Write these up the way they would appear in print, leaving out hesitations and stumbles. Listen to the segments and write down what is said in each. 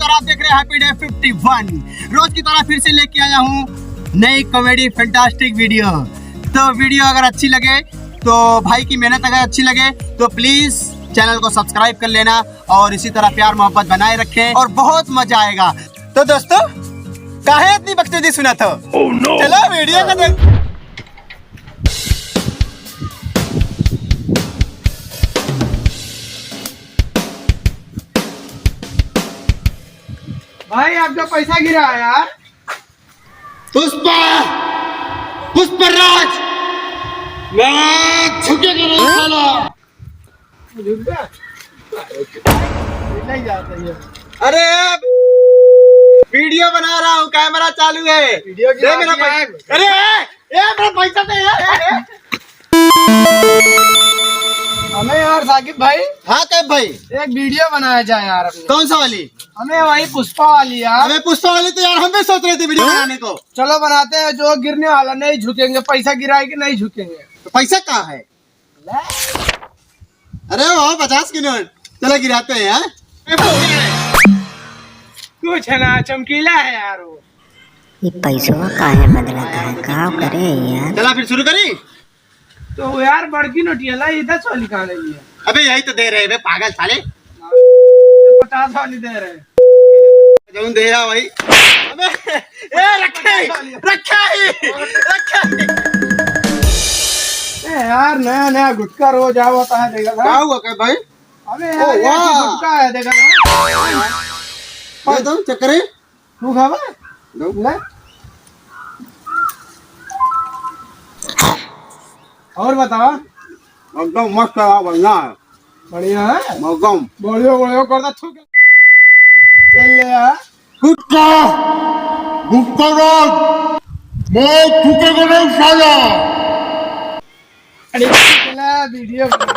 और आप देख रहे हैं हैप्पी डे 51। रोज की तरह फिर से लेके आया हूँ नई कॉमेडी फैंटास्टिक वीडियो। तो वीडियो अगर अच्छी लगे तो भाई की मेहनत अगर अच्छी लगे तो प्लीज चैनल को सब्सक्राइब कर लेना और इसी तरह प्यार मोहब्बत बनाए रखें और बहुत मजा आएगा। तो दोस्तों काहे इतनी बकचोदी सुना था? चलो वीडियो को देख। भाई आपका पैसा गिरा है यार। पुष्पराज मैं झुकेगा नहीं साला। नहीं जाता ये। अरे वीडियो बना रहा हूँ, कैमरा चालू है। वीडियो दे मेरा पैसा। अरे मेरा पैसा दे यार। हमें यार साकिब भाई हाँ कैब भाई एक वीडियो बनाया जाए यार अपने। कौन सा वाली? हमें वही पुष्पा वाली यार। अरे पुष्पा वाली तो यार हम भी सोच रहे थे वीडियो बनाने को। चलो बनाते हैं। जो गिरने वाला नहीं झुकेंगे, पैसा गिराएंगे नहीं झुकेंगे। तो पैसा कहाँ है? अरे वो 50 की नोट। चलो गिराते हैं यार। कुछ है ना, चमकीला है यार वो। ये पैसों काहे बदलता है, का करे यार। चला फिर शुरू करी। तो यार बड़की नोटिया ला, ये 10 वाली कहाँ नहीं है? अबे यही तो दे रहे हैं पागल साले। 50 वाली दे रहे हैं। जौन दे रहा भाई। अबे रखा ही। यार नया नया गुटखा रोज होता है, देखा क्या था? हुआ क्या भाई? अबे यार ये वाह। गुटखा है, देखा था? दे दो चक्कर। तू खावा? ले। और बताओ। एकदम मस्त है, बढ़िया है। बढ़िया है। एकदम बढ़िया करता थूक। चल ले यार। गुटका राज मैं थूकेगा नहीं साला। अरे चला वीडियो बना।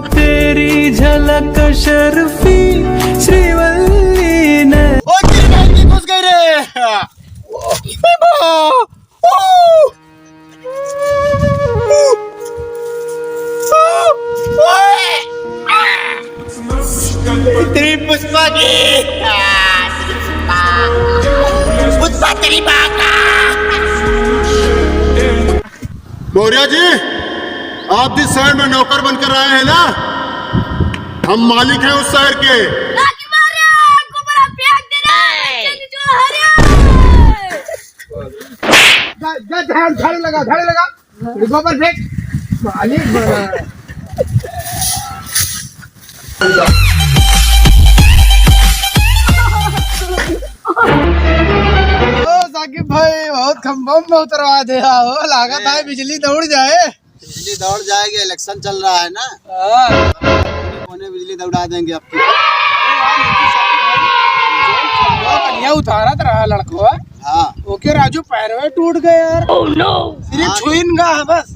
तेरी झलक शर्फी श्रीवल्ली ने। ओ तेरी बहन की घुस गई रे। तेरी पुष्पा की पुष्पा तेरी माँ का। मौर्य जी आप जिस शहर में नौकर बनकर आए हैं ना, हम मालिक हैं उस शहर के। झाड़ू लगा गोबर फेंक। मालिक बना है। साकिब भाई बहुत खम्भों में उतरवा दे रहा हो। लागत है बिजली दौड़ जाए। बिजली दौड़ जाएगी, इलेक्शन चल रहा है ना। कोने बिजली दौड़ा देंगे आपकी। कन्या उतारत रहा लड़को। हाँ ओके राजू पैर में टूट गए यार। सिर्फ छुईनगा है बस।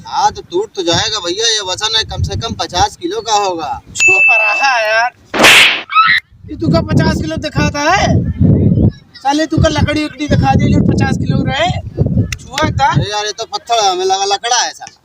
हाँ तो टूट तो जाएगा भैया। ये वजन है कम से कम 50 किलो का होगा। छू रहा है यार। ये तू का 50 किलो दिखाता है साले। तू का लकड़ी उकड़ी दिखा दी जो 50 किलो रहे। छुआ था। अरे यार ये तो पत्थर है, हमें लगा लकड़ा है साला।